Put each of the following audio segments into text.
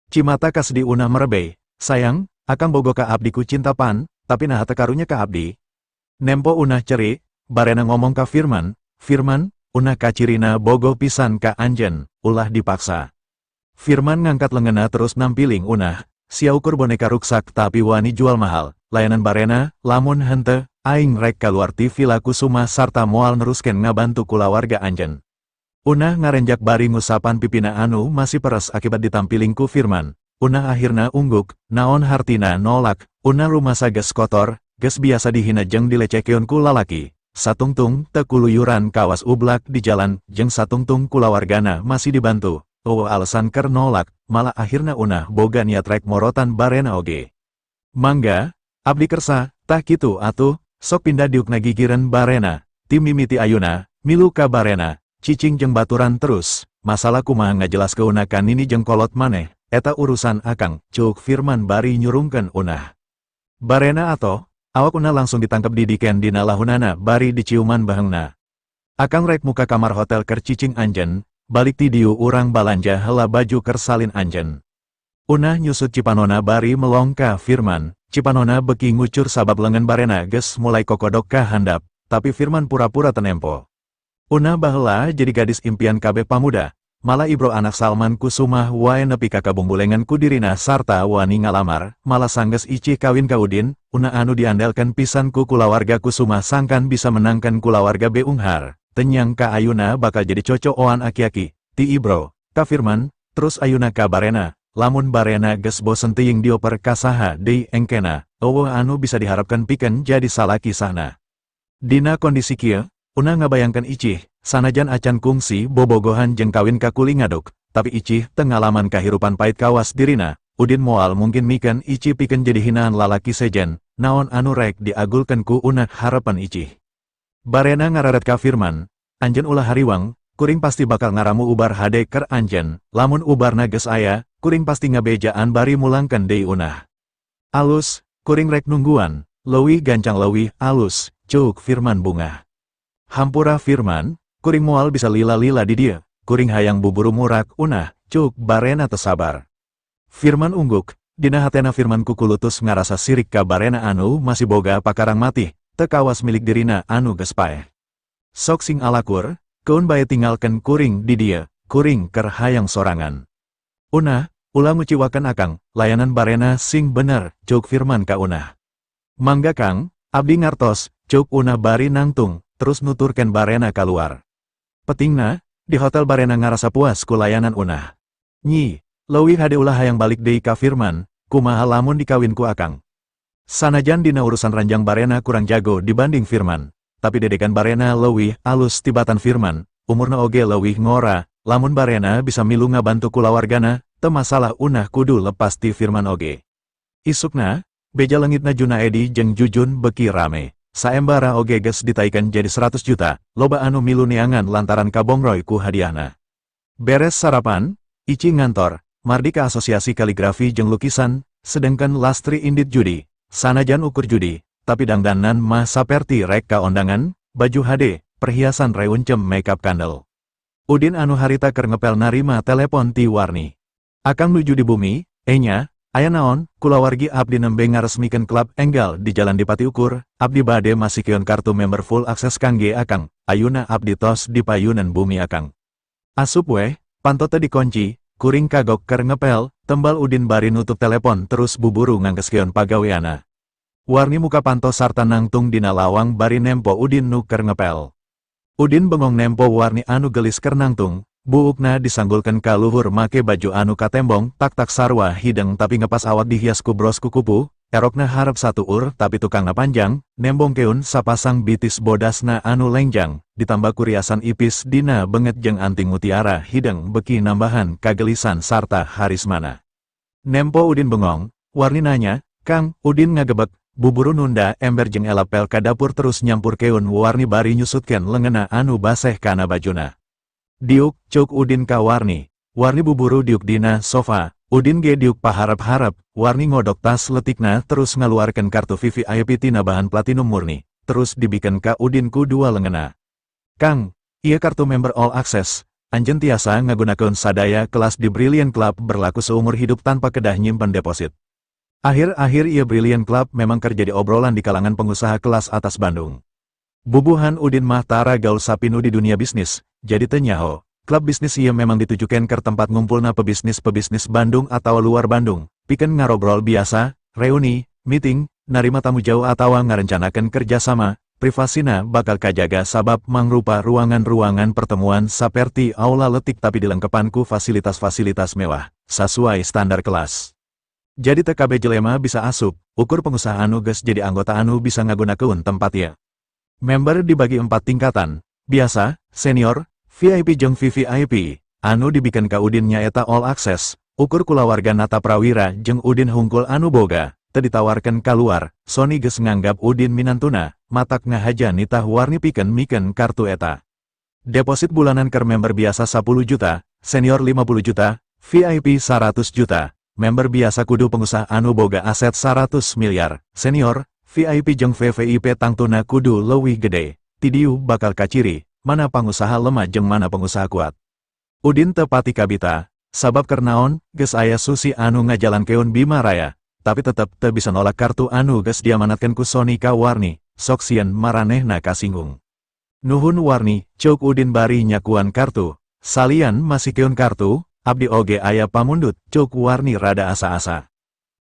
Cimata kasdi Una merebe, sayang, akang bogo ka abdi ku cinta pan, tapi nah tekarunya ka abdi. Nempo Una ceri, barena ngomong ka Firman, Firman, Una kacirina bogo pisan ka anjen, ulah dipaksa. Firman ngangkat lengena terus nampiling Una, sia ukur boneka ruksak tapi wani jual mahal, layanan barena, lamun hente, aing rek kaluar TV laku suma sarta moal nerusken ngabantu kulawarga anjen. Una ngarenjak bari ngusapan pipina anu masih peres akibat ditampiling ku Firman. Una akhirna ungguk, naon hartina nolak, Una rumasa ges kotor, ges biasa dihina jeng dilecekeun ku lalaki. Satungtung tekuluyuran kawas ublak di jalan, jeng satungtung kulawargana masih dibantu. Alasan ker nolak, malah akhirna Una boga niat rek morotan barena oge. Mangga, abdi kersa, tah kitu atuh, sok pindah diukna gigiren barena, tim mimiti ayuna, milu ka barena, cicing jeng baturan terus, masalah kumaha ngajelas ke Una kan ini jeng kolot maneh, eta urusan akang, cuk Firman bari nyurungken Una. Barena atau, awak Una langsung ditangkap didiken dina lahunana bari diciuman bahengna. Akang rek muka kamar hotel ker cicing anjen, balik ti diu urang balanja hela baju ker salin anjen. Una nyusut Cipanona bari melongka Firman, Cipanona beki ngucur sabab lengan barena ges mulai kokodok ka handap, tapi Firman pura-pura tenempo. Una bahela jadi gadis impian KB pamuda, malah ibro anak Salman Kusumah wae nepi ka kabungbulengan ku dirina sarta wani ngalamar, malah sangges icih kawin ka Udin, Una anu diandalkan pisan ku kulawarga Kusumah sangkan bisa menangkan kulawarga Beunghar. Tenyang ka ayuna bakal jadi cocokan aki-aki, ti ibro, ka Firman, terus ayuna ka barena, lamun barena ges bosen teuing dioper kasaha deui engkena, eueuh anu bisa diharapkan pikeun jadi salaki sahna. Dina kondisi kieu, Una ngabayangkan icih, sanajan acan kungsi bobogohan jeng kawin ka kuli ngaduk, tapi icih teu ngalaman kahirupan pait kawas dirina, Udin moal mungkin mikeun icih pikeun jadi hinaan lalaki sejen, naon anu rek diagulkeun ku Una harapan icih. Barena ngararet ka Firman, anjen ulah hariwang, kuring pasti bakal ngaramu ubar hade ker anjen, lamun ubarna ges aya, kuring pasti ngabejaan bari mulangkan deui Una. Alus, kuring rek nungguan, leuwih gancang leuwih alus, cuk Firman bunga. Hampura Firman, kuring moal bisa lila-lila di dia, kuring hayang buburu murak Una, cuk barena tesabar. Firman ungguk, dina hatena Firman kukulutus ngarasa sirik ka barena anu masih boga pakarang matih. Tekawas milik dirina anu gespae. Sok sing alakur, keun bae tinggalkan kuring di dia, kuring ker hayang sorangan. Una, ulah nguciwakan akang, layanan barena sing bener, cuk Firman ka Una. Mangga kang, abdi ngartos, cuk Una bari nangtung, terus nuturken barena kaluar. Petingna, di hotel barena ngarasa puas ku layanan Una. Nyi, leuwih hade ulah hayang balik deui ka Firman, kumaha lamun dikawin ku akang. Sanajan dina urusan ranjang barena kurang jago dibanding Firman, tapi dedekan barena leuwih alus tibatan Firman, umurna oge leuwih ngora, lamun barena bisa milu ngabantu kulawargana, teu masalah Una kudu lepas ti Firman oge. Isukna, beja leungitna Junaedi jeung Jujun beki rame, saembara oge geus ditaikeun jadi 100 juta, loba anu milu neangan lantaran kabongroy ku hadiahna. Beres sarapan, Ici ngantor, mardi ka Asosiasi Kaligrafi jeung Lukisan, sedangkan Lastri indit judi. Sanajan ukur judi, tapi dangdanan mah saperti rek ka ondangan, baju HD, perhiasan reuncem makeup kandel. Udin anu harita keur ngepel narima telepon ti Warni. Akang nuju di bumi, enya, aya naon, kulawargi abdi nembe ngaresmikeun klub enggal di Jalan Dipati Ukur, abdi bade masikeun kartu member full akses kangge akang, ayuna abdi tos di payunan bumi akang. Asup weh, panto teu dikunci, kuring kagok keur ngepel, tembal Udin bari nutup telepon terus buburu nganggeskeun pagaweana. Warni muka panto sarta nangtung dina lawang bari nempo Udin nu keur ngepel. Udin bengong nempo Warni anu gelis keur nangtung, buukna disanggulkeun ka luhur make baju anu katembong tak sarwa hideng tapi ngepas awak dihias ku bros kukupu, erokna harap satu tapi tukangna panjang, nembongkeun sapasang bitis bodasna anu lengjang, ditambah kuriasan ipis dina benget jeung anting mutiara hideng beki nambahan kagelisan sarta harismana. Nempo Udin bengong, Warni nanya, Kang, Udin ngagebek, buburu nunda ember jeung elapel ka dapur terus nyampurkeun Warni bari nyusutkeun leungena anu baseh kana bajuna. Diuk, cuk Udin ka Warni. Warni buburu diuk dina sofa, Udin ge diuk paharap-harap, Warni ngodok tas letikna terus ngaluarkeun kartu VVIP tina bahan platinum murni, terus dibikeun ka Udin ku dua leungena. Kang, ieu kartu member all access, anjen tiasa ngagunakeun sadaya kelas di Brilliant Club berlaku seumur hidup tanpa kedah nyimpen deposit. Akhir-akhir ieu Brilliant Club memang kerja di obrolan di kalangan pengusaha kelas atas Bandung. Bubuhan Udin mah tara gaul sapinu di dunia bisnis, jadi teu nyaho. Klub bisnis ieu memang ditujukan ke tempat ngumpulna pebisnis-pebisnis Bandung atau luar Bandung, pikeun ngarobrol biasa, reuni, meeting, narima tamu jauh atau ngarencanakeun kerjasama. Privasina bakal kajaga sabab mangrupa ruangan-ruangan pertemuan saperti aula letik tapi dilengkepanku fasilitas-fasilitas mewah, sesuai standar kelas. Jadi TKB jelema bisa asup, ukur pengusaha anu geus jadi anggota anu bisa ngagunakeun tempat ya. Member dibagi 4 tingkatan, biasa, senior, VIP jeung VVIP, anu dibikeun ka Udin nyaeta all access, ukur kulawarga Nata Prawira jeung Udin hungkul anu boga, teu ditawarkeun kaluar, Sony geus nganggap Udin minantuna, matak ngahaja nitah warni pikeun mikeun kartu eta. Deposit bulanan keur member biasa 10 juta, senior 50 juta, VIP 100 juta. Member biasa kudu pengusaha anu boga aset 100 miliar, senior, VIP jeung VVIP tangtuna kudu leuwih gede. Ti dieu bakal kaciri, mana pengusaha lemah jeung mana pengusaha kuat. Udin teu pati kabita, sabab keur naon, geus aya Susi anu ngajalankeun Bima Raya, tapi tetep teu bisa nolak kartu anu geus diamanatkeun ku Sony ka Warni, sok sieun maranehna kasinggung. Nuhun Warni, ceuk Udin bari nyakuan kartu, salian masih keun kartu. Abdi oge aya pamundut, ceuk Warni rada asa-asa.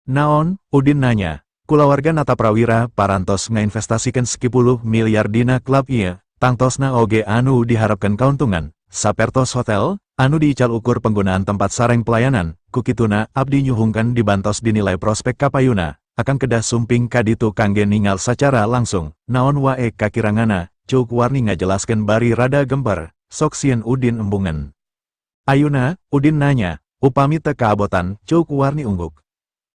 Naon, Udin nanya, kulawarga Nata Prawira parantos ngainvestasikeun 10 miliar dina klub ieu, tangtosna oge anu diharapkeun kauntungan, sapertos hotel, anu diical ukur penggunaan tempat sareng pelayanan, kukituna abdi nyuhungkeun dibantos dinilai prospek kapayuna, akan kedah sumping kaditu kangge ningal sacara langsung, naon wae kakirangana, ceuk Warni ngajelaskeun bari rada gemper, sok sieun Udin embungan. Ayuna, Udin nanya, upami teu kaabotan, ceuk Warni ungguk.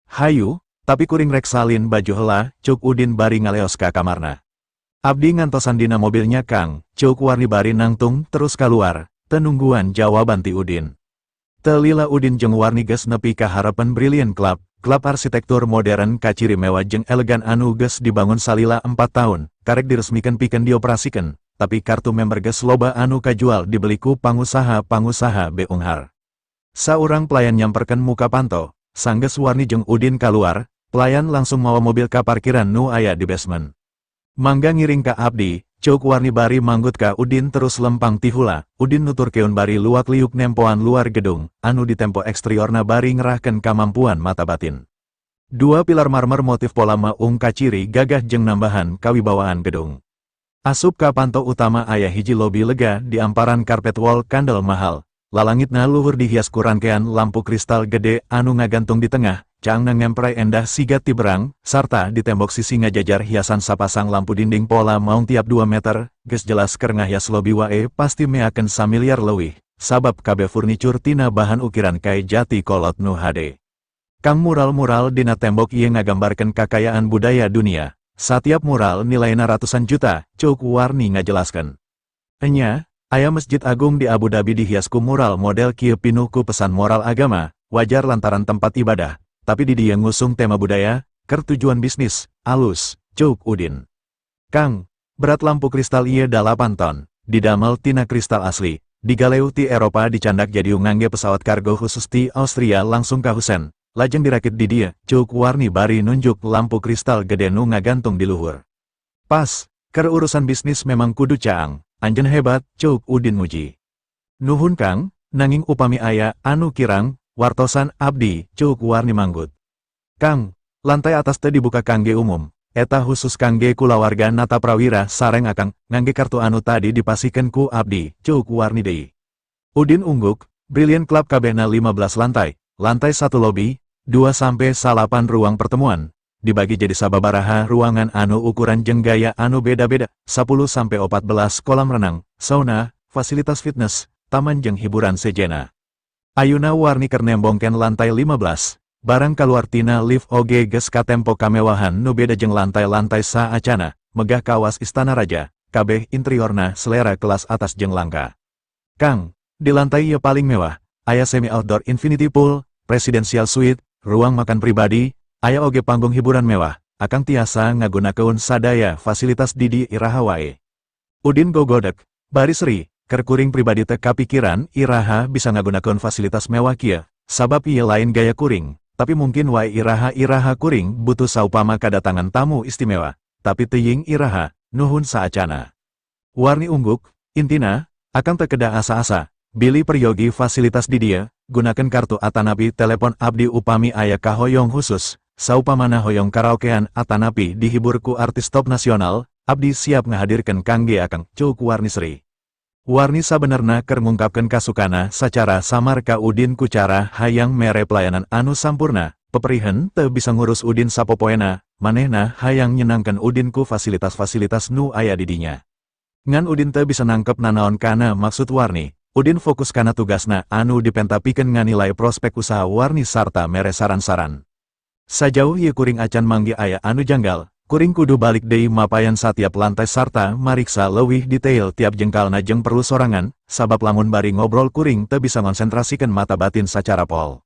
Hayu, tapi kuring rek salin baju heula, ceuk Udin bari ngaleos ka kamarna. Abdi ngantosan dina mobilnya Kang, ceuk Warni bari nangtung terus kaluar, teu nungguan jawaban ti Udin. Teu lila Udin jeung Warni geus nepi ka harapan Brilliant Club, klub arsitektur modern kaciri mewah jeung elegan anu geus dibangun salila 4 tahun, karek diresmikeun pikeun dioperasikeun. Tapi kartu member geus loba anu kajual dibeliku pangusaha-pangusaha beunghar. Saurang pelayan nyamperkeun muka panto, sanggeus Warni jeung Udin kaluar, pelayan langsung mawa mobil ka parkiran nu aya di basement. Mangga ngiring ka abdi, ceuk Warni bari manggut ka Udin terus lempang ti heula, Udin nuturkeun bari luak liuk nempoan luar gedung, anu di tempo eksteriorna bari ngerahkeun kamampuan mata batin. 2 pilar marmer motif pola maung kaciri gagah jeung nambahan kawibawaan gedung. Asup ka panto utama aya hiji lobi lega di amparan karpet wall kandel mahal. Lalangitna luhur dihias ku rangkean lampu kristal gede anu ngagantung di tengah, caangna ngempray endah sigat ti berang, sarta di tembok sisi ngajajar hiasan sapasang lampu dinding pola maung tiap 2 meter, geus jelas keur ngahias lobi wae pasti meakeun samiliar leuwih, sabab kabeh furnitur tina bahan ukiran kai jati kolot nu hade. Kang mural-mural dina tembok ieu ngagambarkeun kakayaan budaya dunia. Satiap mural nilainya ratusan juta, ceuk Warni ngajelaskeun. Enya, aya Masjid Agung di Abu Dhabi dihias ku mural model kieu pinuh ku pesan moral agama, wajar lantaran tempat ibadah, tapi di dieu ngusung tema budaya, keur tujuan bisnis, alus, ceuk Udin. Kang, berat lampu kristal ieu 8 ton, didamel tina kristal asli, digaleu ti Eropa dicandak jadi ngangge pesawat kargo khusus ti Austria langsung ka Husen. Lajeng dirakit di dia, ceuk Warni bari nunjuk lampu kristal gede nu ngagantung di luhur. Pas, keur urusan bisnis memang kudu caang, anjeun hebat, ceuk Udin muji. Nuhun Kang, nanging upami aya anu kirang, wartosan abdi, ceuk Warni manggut. Kang, lantai atas teu dibuka kangge umum, eta khusus kangge kulawarga Nata Prawira sareng akang, ngangge kartu anu tadi dipasikeun ku abdi, ceuk Warni deui. Udin ungguk, Brilliant Club kabehna 15 lantai, lantai 1 lobi, 2-8 ruang pertemuan, dibagi jadi sababaraha ruangan anu ukuran jeung gaya anu beda-beda, 10-14 kolam renang, sauna, fasilitas fitness, taman jeung hiburan sejena. Ayuna Warni keur nembongkeun lantai 15, barang kaluar tina lift oge geus katempo kamewahan nu beda jeung lantai-lantai saacana, megah kawas Istana Raja, kabeh interiorna selera kelas atas jeung langka. Kang, di lantai ieu paling mewah, aya semi outdoor infinity pool, presidential suite, ruang makan pribadi, aya oge panggung hiburan mewah, akang tiasa ngagunakeun sadaya fasilitas di iraha wae. Udin gogodeg, bari seri, kuring pribadi teka pikiran iraha bisa ngagunakeun fasilitas mewah kieu, sabab ieu lain gaya kuring, tapi mungkin wae iraha kuring butuh saupama kadatangan tamu istimewa, tapi teuing iraha, nuhun saacana. Warni ungguk, intina, akang teu kedah asa-asa, bilih peryogi fasilitas di dieu, gunakeun kartu atanapi telepon abdi upami aya kahoyong khusus, saupamana hoyong karaokean atanapi dihibur ku artis top nasional, abdi siap ngahadirkeun kangge akang Cuk Warni Sri. Warni sabenerna keur ngungkapkeun kasukana sacara samar ka Udin ku cara hayang mere pelayanan anu sampurna, peperihen teu bisa ngurus Udin sapopoena, manehna hayang nyenangkeun Udin ku fasilitas-fasilitas nu aya di dinya. Ngan Udin teu bisa nangkep nanaon kana maksud Warni, Udin fokus kana tugasna anu dipentapikeun nganilai prospek usaha Warni sarta mere saran-saran. Sajauh ieu kuring acan manggi aya anu janggal, kuring kudu balik deui mapayan satiap lantai sarta mariksa leuwih detail tiap jengkalna jeung perlu sorangan, sabab lamun bari ngobrol kuring teu bisa ngonsentrasikeun mata batin sacara pol.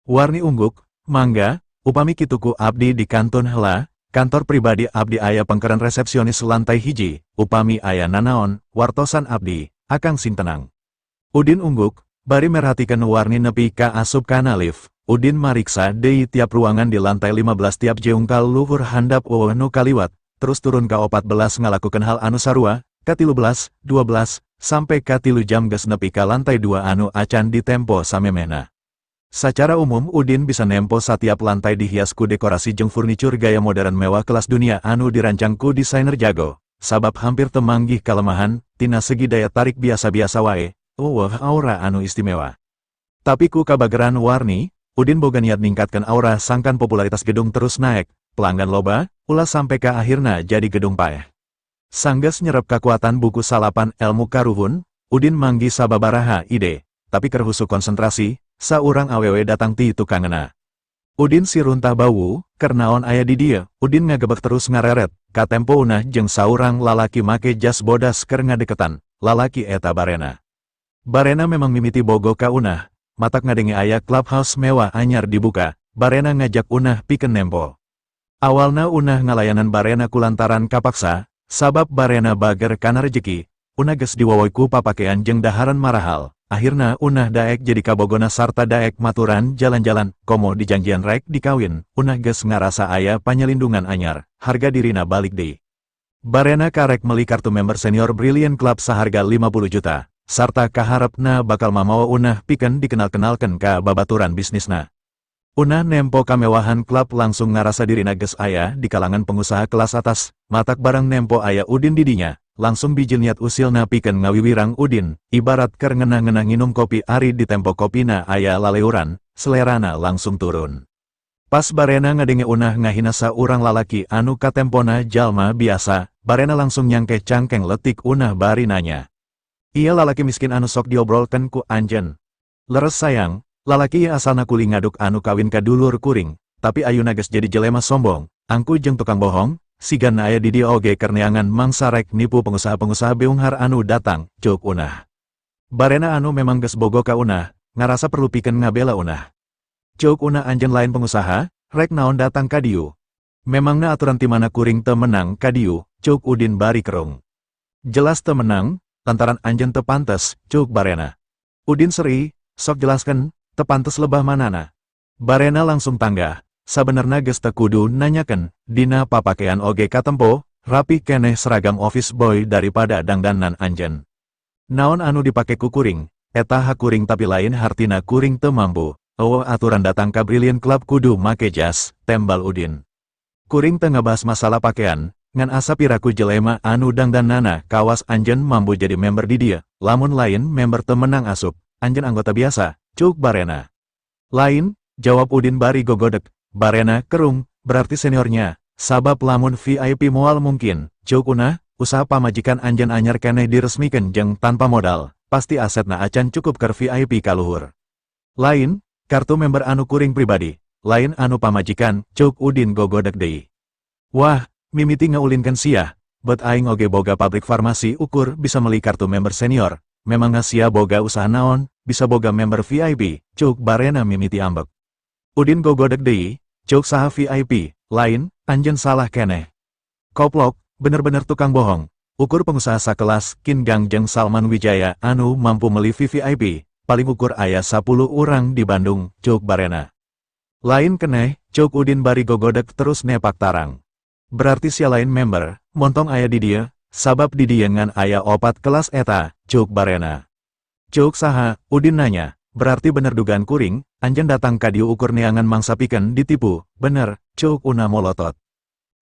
Warni ungguk, mangga, upami kitu ku abdi di kantun heula, kantor pribadi abdi aya pangkeran resepsionis lantai hiji, upami aya nanaon, wartosan abdi, akang sing tenang. Udin ungguk, bari merhatikeun Warni nepi ka asup kana lift. Udin mariksa deui tiap ruangan di lantai 15 tiap jeungkal luhur handap eueuh nu kaliwat, terus turun ka 14 ngalakukeun hal anu sarua, ka 13, 12, sampai ka 3 jam geus nepi ka lantai 2 anu acan ditempo samemehna. Sacara umum Udin bisa nempo satiap lantai dihias ku dekorasi jeung furnitur gaya modern mewah kelas dunia anu dirancang ku desainer jago, sabab hampir teu manggih kalemahan, tina segi daya tarik biasa-biasa wae, eueuh aura anu istimewa. Tapi ku kabageran Warni, Udin boga niat ningkatkeun aura sangkan popularitas gedung terus naek, pelanggan loba, ulah sampai ka akhirna jadi gedung paeh. Sanggeus nyerep kakuatan buku salapan ilmu karuhun, Udin manggi sababaraha ide, tapi keur husuk konsentrasi, saurang awewe datang ti tukangeuna. Udin si runtah bawu, keur naon aya di dieu, Udin ngagebek terus ngareret, ka tempo unah jeung saurang lalaki make jas bodas keur ngadeketan, lalaki eta Barena. Barena memang mimiti bogo ka unah. Matak ngadenge aya clubhouse mewah anyar dibuka, Barena ngajak unah pikeun nempo. Awalna unah ngalayanan Barena kulantaran kapaksa, sabab Barena bager kana rejeki, unah geus diwowoy ku papakean jeung daharan marahal. Akhirna unah daek jadi kabogona sarta daek maturan jalan-jalan, komo dijanjian rek dikawin, unah geus ngarasa aya panyelindungan anyar, harga dirina balik deui. Barena karek meuli kartu member senior Brilliant Club saharga 50 juta. Sarta kaharepna bakal mamawa unah pikeun dikenal-kenalkeun ka babaturan bisnisna. Unah nempo kamewahan klub langsung ngarasa dirina geus aya di kalangan pengusaha kelas atas, matak barang nempo aya Udin didinya, langsung bijil niat usilna pikeun ngawiwirang Udin, ibarat keur ngeunah-ngeunah nginum kopi ari di tempo kopina aya laleuran, selerana langsung turun. Pas Barena ngadenge unah ngahina saurang lalaki anu katempona jalma biasa, Barena langsung nyangke cangkeng letik unah bari nanya. Iya lalaki miskin anu sok diobrolkeun ku anjeun. Leres sayang, lalaki ieu asalna kuli ngaduk anu kawin ka dulur kuring, tapi ayeuna geus jadi jelema sombong, angku jeung tukang bohong, sigan aya di dieu oge keur neangan mangsa rek nipu pengusaha-pengusaha beunghar anu datang, Cuk unah. Barena anu memang geus bogo ka unah, ngarasa perlu pikeun ngabela unah. Cuk unah anjeun lain pengusaha, rek naon datang ka dieu. Memangna aturan ti mana kuring teu menang ka dieu, Cuk Udin bari kerung. Jelas teu menang, lantaran anjeun teu pantes, Cuk Barena. Udin seri, sok jelaskeun, teu pantes lebah manana. Barena langsung tanggah, sabenerna geus teu kudu nanyakeun, dina papakean oge katempo, rapi keneh seragam office boy daripada dangdanan anjeun. Naon anu dipake ku kuring, eta hak kuring tapi lain hartina kuring teu mampu. Eueuh aturan datang ka Brilliant Club kudu make jas, tembal Udin. Kuring teu ngabahas masalah pakaian, ngan asa piraku jelema anu dangdanana kawas anjeun mampu jadi member di dieu, lamun lain member teu menang asup, anjeun anggota biasa, Cuk Barena. Lain, jawab Udin bari gogodek, Barena kerung, berarti seniornya, sabab lamun VIP moal mungkin, Cuk unah, usaha pamajikan anjeun anyar keneh diresmikeun jeung tanpa modal, pasti asetna acan cukup keur VIP kaluhur. Lain, kartu member anu kuring pribadi, lain anu pamajikan, Cuk Udin gogodek deui. Wah, mimiti ngaulinkeun sia, bet aing oge boga pabrik farmasi ukur bisa meuli kartu member senior, memang sia boga usaha naon, bisa boga member VIP, Cuk Barena mimiti ambek. Udin gogodek deui, Cuk saha VIP, lain, anjeun salah keneh. Koplok, bener-bener tukang bohong, ukur pengusaha sakelas Kin Gangjeng Salman Wijaya anu mampu meli VVIP, paling ukur aya 10 orang di Bandung, Cuk Barena. Lain keneh, Cuk Udin bari gogodek terus nepak tarang. Berarti sia lain member, montong aya di dia, sabab di dia ngan aya 4 kelas eta, Cuk Barena. Cuk saha, Udin nanya, berarti bener dugaan kuring, anjen datang ka dieu ukur neangan mangsa pikeun ditipu, bener, Cuk Una molotot.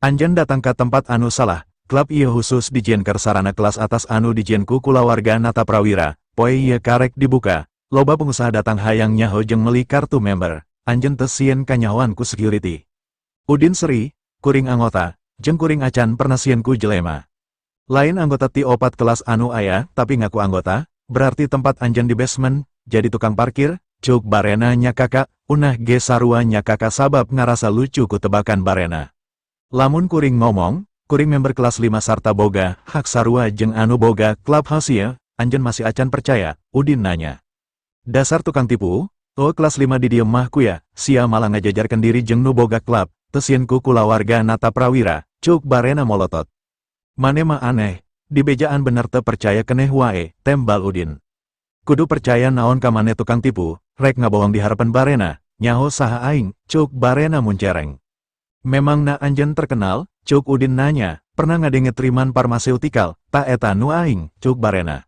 Anjen datang ke tempat anu salah, klub ieu khusus dijieunkeun sarana kelas atas anu dijieunku kulawarga Nata Prawira, poe ieu karek dibuka, loba pengusaha datang hayang nyaho jeung meuli kartu member, anjen teu sieun kanyahoan ku security. Udin seri, kuring anggota, jeung kuring acan pernah sieun ku jelema. Lain anggota ti 4 kelas anu aya, tapi ngaku anggota, berarti tempat anjen di basement, jadi tukang parkir, Cuk Barena nya kakak, unah ge sarua nya kakak sabab ngarasa lucu ku tebakan Barena. Lamun kuring ngomong, kuring member kelas 5 sarta boga, hak sarua jeung anu boga clubhouse ieu, anjen masih acan percaya, Udin nanya. Dasar tukang tipu, kelas 5 di dieu mah kuya, sia malah ngajajarkan diri jeung nu boga klub, teu sieun ku kulawarga Nata Prawira, Cuk Barena molotot. Mane mah aneh, di bejaan bener teu percaya keneh wae, tembal Udin. Kudu percaya naon ka mane tukang tipu, rek ngabohong di harapan Barena, nyaho saha aing, Cuk Barena muncereng. Memang na anjen terkenal, Cuk Udin nanya, pernah ngadenge triman farmaseutikal, ta eta nu aing, Cuk Barena.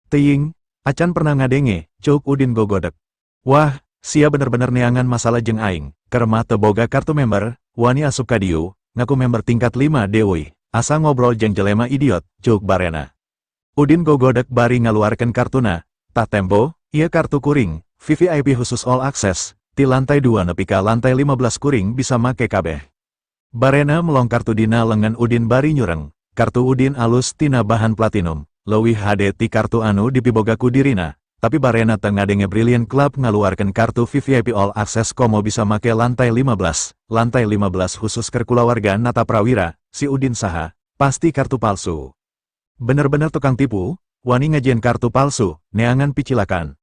Teuing, acan pernah ngadenge, Cuk Udin gogodek. Wah, sia bener-bener neangan masalah jeung aing, keur mah teu boga kartu member, wani asup ka dieu, ngaku member tingkat 5 deui, asa ngobrol jeung jelema idiot, Cuk Barena. Udin gogodek bari ngaluarkeun kartuna, tah tempo, ieu kartu kuring, VVIP khusus all access, ti lantai 2 nepi ka lantai 15 kuring bisa make kabeh. Barena melong kartu dina lengan Udin bari nyureng, kartu Udin alus tina bahan platinum, leuwih HD ti kartu anu dipiboga ku dirina, tapi Barena teu ngadenge Brilliant Club ngaluarkeun kartu VVIP All Access komo bisa make lantai 15 khusus keur kulawarga Nata Prawira, si Udin saha, pasti kartu palsu. Bener-bener tukang tipu, wani ngajieun kartu palsu, neangan picilakan.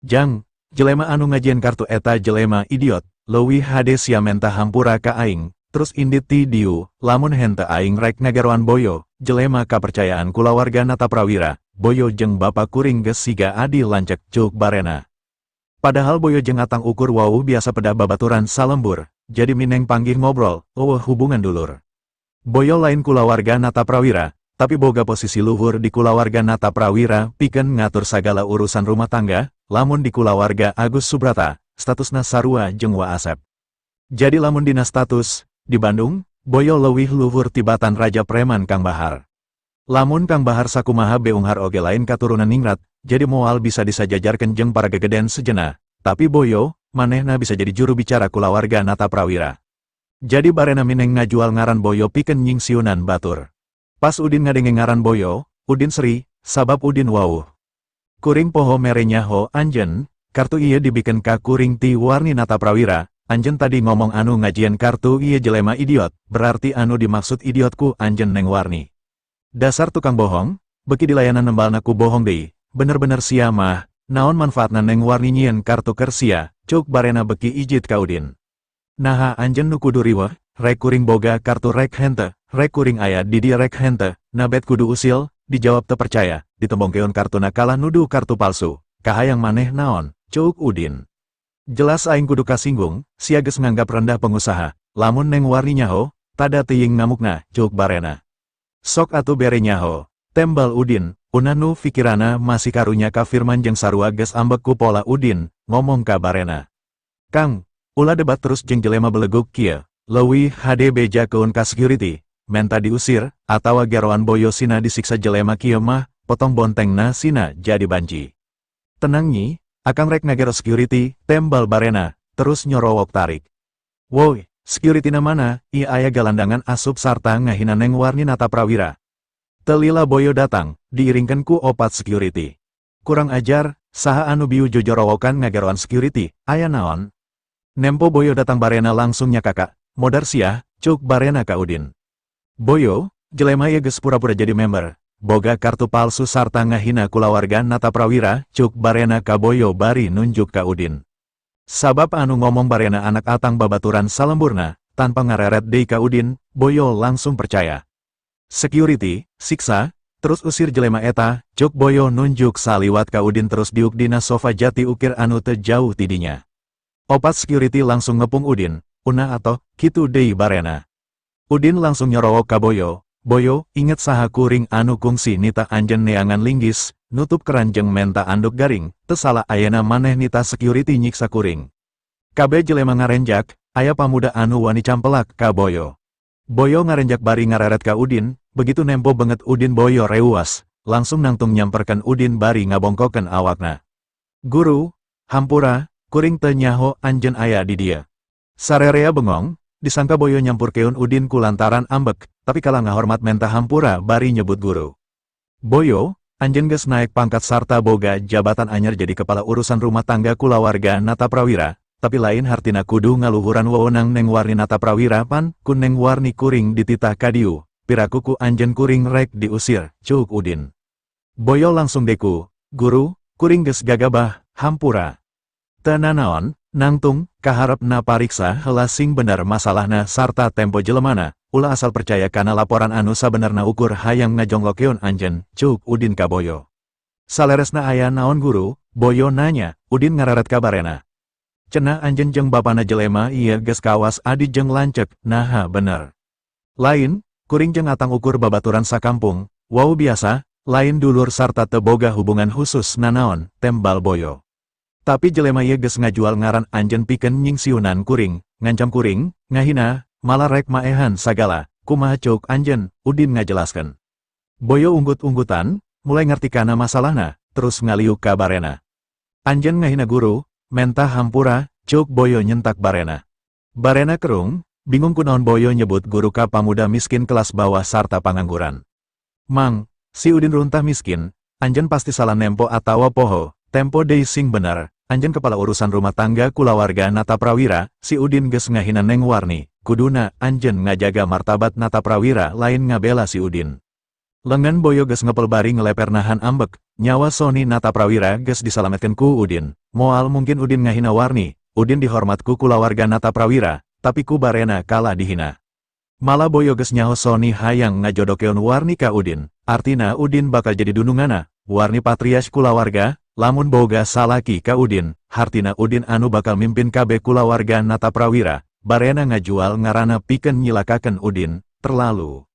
Jang, jelema anu ngajieun kartu eta jelema idiot, leuwih HD sia menta hampura ka aing. Terus indit ti diu, lamun hente aing rek ngageroan boyo, jelema kapercayaan kulawarga Nata Prawira, boyo jeung bapak kuring geus siga adi lancek, Cuk Barena. Padahal boyo jeung atang ukur wau biasa pedah babaturan salembur, jadi mineng panggih ngobrol, hubungan dulur. Boyo lain kulawarga Nata Prawira, tapi boga posisi luhur di kulawarga Nata Prawira pikeun ngatur sagala urusan rumah tangga, lamun di kulawarga Agus Subrata, statusna sarua jeung Wa Asep. Jadi lamun dina status, di Bandung, boyo leuwih luhur tibatan Raja Preman Kang Bahar. Lamun Kang Bahar sakumaha beunghar oge lain katurunan ningrat, jadi moal bisa disajajarkeun jeung para gegeden sejenna, tapi boyo, manehna bisa jadi juru bicara kulawarga Nata Prawira. Jadi Barena mineng ngajual ngaran boyo pikeun nyingsiunan batur. Pas Udin ngadenge ngaran boyo, Udin seri, sabab Udin wauh. Kuring poho mere nyaho anjen, kartu ieu dibikeun ka kuring ti warni Nata Prawira. Anjen tadi ngomong anu ngajieun kartu ieu jelema idiot, berarti anu dimaksud idiotku anjen Neng Warni. Dasar tukang bohong, beki dilayanan nembalna ku bohong deui, bener-bener sia mah, naon manfaatna Neng Warni nyieun kartu keur sia, Cuk Barena beki ijit ka Udin. Naha anjen nu kudu riweuh, rek kuring boga kartu rek hente, rek kuring aya di dieu rek hente, nabet kudu usil, dijawab teu percaya, ditembongkeun kartuna kalah nuduh kartu palsu, kahayang maneh naon, Cuk Udin. Jelas aing kudu kasinggung, sia geus nganggap rendah pengusaha, lamun Neng Warni nyaho, tada teuing ngamukna, Cuk Barena. Sok atuh bere nyaho, tembal Udin, unah nu fikirana masih karunya ka Firman jeung sarua geus ambek ku pola Udin, ngomong ka Barena. Kang, ulah debat terus jeung jelema beleguk kieu, leuwih HD bejakeun ka security, menta diusir, atawa geroan boyo sina disiksa jelema kieu mah, potong bontengna sina jadi banci. Tenang nyi, akang rek ngagero security, tembal Barena, terus nyorowok tarik. Woi, security na mana, ieu aya galandangan asup sarta ngahina Neng Warni Nata Prawira. Telila boyo datang, diiringkeun ku 4 security. Kurang ajar, saha anu biu jojorowokan ngageroan security, aya naon? Nempo boyo datang Barena langsung nya kakak, modar siah, Cuk Barena ka Udin. Boyo, jelema ieu geus pura-pura jadi member. Boga kartu palsu sarta ngahina kulawarga Nata Prawira, Cuk Barena ka boyo bari nunjuk ka Udin. Sabab anu ngomong Barena anak atang babaturan salemburna, tanpa ngareret deui ka Udin, boyo langsung percaya. Security, siksa, Terus usir jelema eta, Cuk Boyo nunjuk saliwat ka Udin terus diuk dina sofa jati ukir anu teu jauh tidinya. Opat security langsung ngepung Udin, "Una atoh, kitu deui barena." Udin langsung nyorowok ka Boyo, "Boyo, inget saha kuring anu kungsi nita anjen neangan linggis, nutup keranjeng menta anduk garing, teu salah ayeuna maneh nita security nyiksa kuring." Kabeh jelema ngarenjak, aya pamuda anu wani campelak ka Boyo. Boyo ngarenjak bari ngareret ka Udin, begitu nempo banget Udin Boyo reuas, langsung nangtung nyamperkan Udin bari ngabongkoken awakna. "Guru, hampura, kuring teu nyaho anjen aya di dia." Sarerea bengong, disangka Boyo nyampurkeun Udin kulantaran ambek, tapi kala ngahormat menta hampura bari nyebut guru. "Boyo, anjen geus naek pangkat sarta boga jabatan anyar jadi kepala urusan rumah tangga kulawarga Nataprawira, tapi lain hartina kudu ngaluhuran wewenang Neng Warni Nataprawira pan, ku Neng Warni kuring dititah kadiu, pirakuku anjen kuring rek diusir," Cuk Udin. Boyo langsung deku, "Guru, kuring geus gagabah, hampura." Teu nanaon, nangtung, kaharepna pariksa heula sing bener masalahna sarta tempo jelemana, ulah asal percaya kana laporan anu sabenerna ukur hayang ngajonglokeun anjen, Cuk Udin ka Boyo. "Saleresna aya naon guru?" Boyo nanya. Udin ngararet ka barena. "Cenah anjen jeung bapana jelema ieu geus kawas adi jeung lancek." "Naha bener. Lain, kuring jeung atang ukur babaturan sakampung, wau biasa, lain dulur sarta teu boga hubungan khusus nanaon," tembal Boyo. "Tapi jelema ieu geus ngajual ngaran anjen pikeun nyingsiunan kuring, ngancam kuring, ngahina, malah rek maehan sagala, kumaha Cuk anjen?" Udin ngajelaskeun. Boyo unggut-unggutan, mulai ngerti kana masalahna, terus ngaliuk ka barena. "Anjen ngahina guru, menta hampura," Cuk Boyo nyentak barena. Barena kerung, bingung kunaon Boyo nyebut guru ka pamuda miskin kelas bawah sarta pangangguran. "Mang, si Udin runtah miskin, anjen pasti salah nempo atawa poho, tempo deui sing bener, anjen kepala urusan rumah tangga kulawarga Nataprawira, si Udin geus ngahina Neng Warni, kuduna anjen ngajaga martabat Nataprawira lain ngabela si Udin." Lengan Boyo geus ngepel bari ngeleper nahan ambek, nyawa Soni Nataprawira geus disalametkeun ku Udin. Moal mungkin Udin ngahina Warni, Udin dihormat ku kulawarga Nataprawira, tapi ku barena kalah dihina. Malah Boyo geus nyaho Soni hayang ngajodokeun Warni ka Udin, artina Udin bakal jadi dunungana, Warni patrias kulawarga, lamun boga salaki ka Udin, hartina Udin anu bakal mimpin kabeh kulawarga Nataprawira, barena ngajual ngarana pikeun nyilakakeun Udin, terlalu.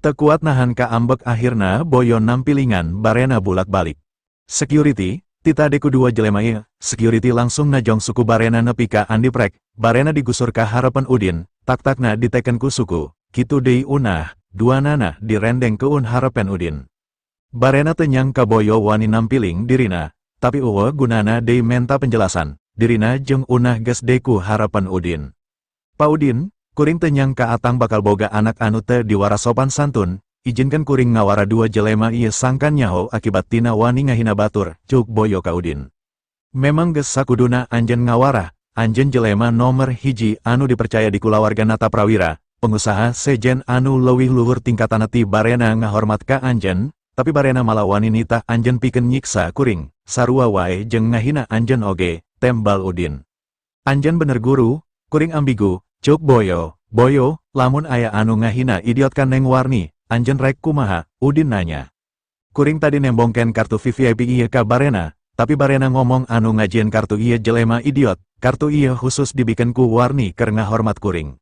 Teu kuat nahan ka ambek akhirna Boyo nampilingan barena bulak-balik. "Security, tita deku dua jelema ieu." Security langsung najong suku barena nepi ka andiprek, barena digusur ka harapan Udin, tak-takna diteken ku suku, kitu deui unah, duanana direndeng keun harapan Udin. Barena teu nyangka Boyo wani nampiling dirina, tapi eueuh gunana deui menta penjelasan, dirina jeung unah geus deku harapan Udin. "Pa Udin, kuring teu nyangka atang bakal boga anak anu teu diwaras sopan santun, ijinkan kuring ngawara dua jelema ieu sangkan nyaho akibat tina wani ngahina batur," Cuk Boyo ka Udin. "Memang geus sakuduna anjen ngawara, anjen jelema nomer hiji anu dipercaya di kulawarga Nataprawira, pengusaha sejen anu leuwih luhur tingkatana ti barena ngahormat ka anjen, tapi barena malah wani nitah anjen pikeun nyiksa kuring, sarua wae jeung ngahina anjen oge," tembal Udin. "Anjen bener guru, kuring ambigu." Cuk Boyo, "Boyo, lamun aya anu ngahina idiot kan Neng Warni, anjen rek kumaha?" Udin nanya. "Kuring tadi nembongken kartu VVIP ieu ka barena, tapi barena ngomong anu ngajieun kartu ieu jelema idiot, kartu ieu khusus dibikeun ku Warni keur ngahormat kuring."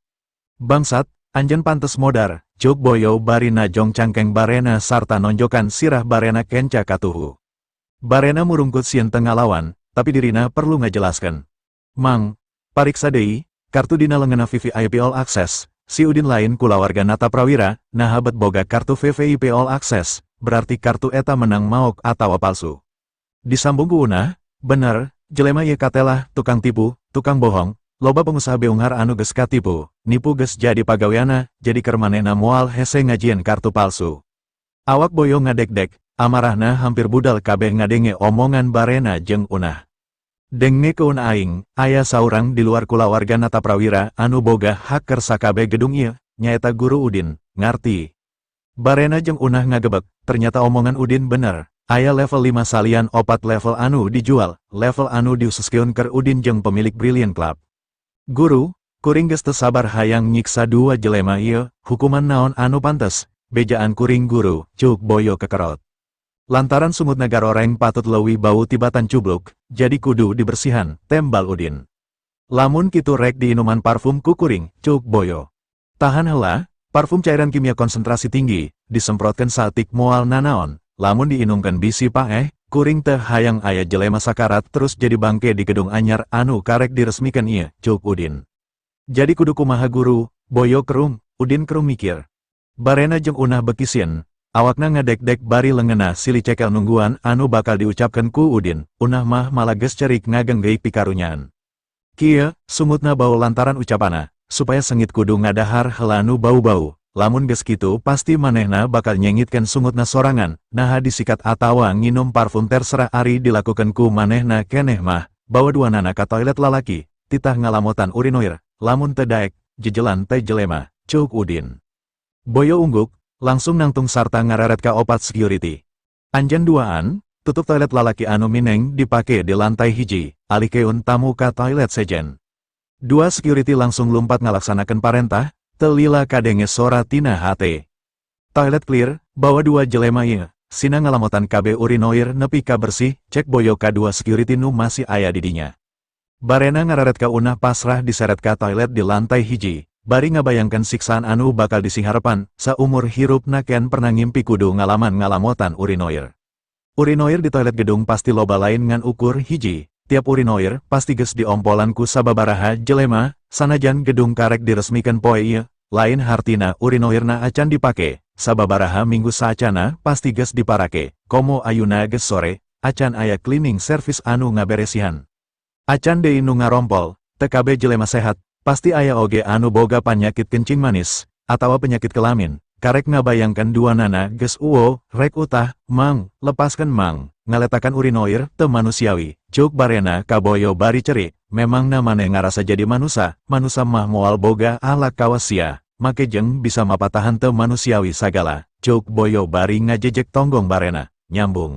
"Bangsat, anjen pantes modar," Cuk Boyo bari najong cangkeng barena sarta nonjokan sirah barena kenca katuhu. Barena murungkut sieun teu ngalawan, tapi dirina perlu ngajelaskeun. "Mang, pariksa deui, kartu dina leungeunna VVIP All Access, si Udin lain kulawarga Nataprawira, nah bet boga kartu VVIP All Access, berarti kartu eta menang maok atawa palsu." Disambung ku unah, "Bener, jelema ieu katelah tukang tipu, tukang bohong, loba pengusaha beunghar anu geus katipu, nipu geus jadi pagaweana, jadi keur manehna moal hese ngajieun kartu palsu." Awak Boyo ngadek-dek, amarahna hampir budal kabeh ngadenge omongan barena jeung unah. "Denge keun aing, aya saurang di luar kulawarga Nataprawira anu boga hak keur sakabeh gedung ieu, nyaeta guru Udin, ngarti." Barena jeung unah ngagebek, ternyata omongan Udin bener, aya level 5 salian 4 level anu dijual, level anu diususkeun keur Udin jeung pemilik Brilliant Club. "Guru, kuring geus teu sabar hayang nyiksa dua jelema ieu, hukuman naon anu pantes?" bejaan kuring guru, cuk boyo kekerot. Lantaran sungut negara orang patut lewi bau tibatan cubluk, jadi kudu dibersihan, tembal udin. Lamun kitu rek di inuman parfum kukuring, cuk boyo. Tahan heula, parfum cairan kimia konsentrasi tinggi, disemprotkan satik moal nanaon, lamun diinumkan bisi paeh, kuring teh hayang aya jelema sakarat terus jadi bangke di gedung anyar anu karek diresmikan ieu, cuk udin. Jadi kudu kumaha guru, boyo kerum, udin kerum mikir. Barena jeung unah bekisieun, awakna ngadek-dek bari leungena silih cekel nungguan anu bakal diucapkan ku udin, unah mah malah geus cerik ngagenggei pikarunyaan. Kieu, sumutna bau lantaran ucapana, supaya sengit kudu ngadahar heula nu bau-bau, lamun geus kitu pasti manehna bakal nyengitkeun sungutna sorangan, naha disikat atawa nginum parfum terserah ari dilakukan ku manehna keneh mah, bawa duanana ka toilet lalaki, titah ngalamotan urinoir, lamun teu daek, jejelan teh jelema, cuk udin. Boyo ungguk, langsung nangtung sarta ngareret ka opat security. Anjeun duaan, tutup toilet lalaki anu mineng dipake di lantai hiji, alikeun tamu ka toilet sejen. Dua security langsung lumpat ngalaksanakeun parentah, teu lila kadenge sora tina hate. Toilet clear, bawa dua jelema ieu, sina ngalamotan KB urinoir nepi ka bersih, cek boyo ka dua security nu masih aya di dinya. Barena ngararet ka unah pasrah diseret ka toilet di lantai hiji, bari ngabayangkan siksaan anu bakal disingharepan, saumur hirup naken pernah ngimpi kudu ngalaman ngalamotan urinoir. Urinoir di toilet gedung pasti loba lain ngan ukur hiji, tiap urinoir pasti geus diompolan ku sababaraha jelema, sanajan gedung karek diresmikan poe ieu, lain hartina urinoirna acan dipake, sababaraha minggu saacana pasti geus diparake, komo ayuna geus sore, acan aya cleaning service anu ngaberesihan. Acan deui nu ngarompol, teu kabeh jelema sehat, pasti aya oge anu boga panyakit kencing manis, atawa penyakit kelamin, karek ngabayangkan duanana geus uwo, rek utah, mang, lepaskan mang, ngaletakan urinoir, teu manusiawi, cuk barena kaboyo bari cerik, memang namane ngarasa jadi manusa mah moal boga ala kawasia, make jeng bisa mapatahan teu manusiawi sagala, cuk boyo bari ngajejek tonggong barena, nyambung.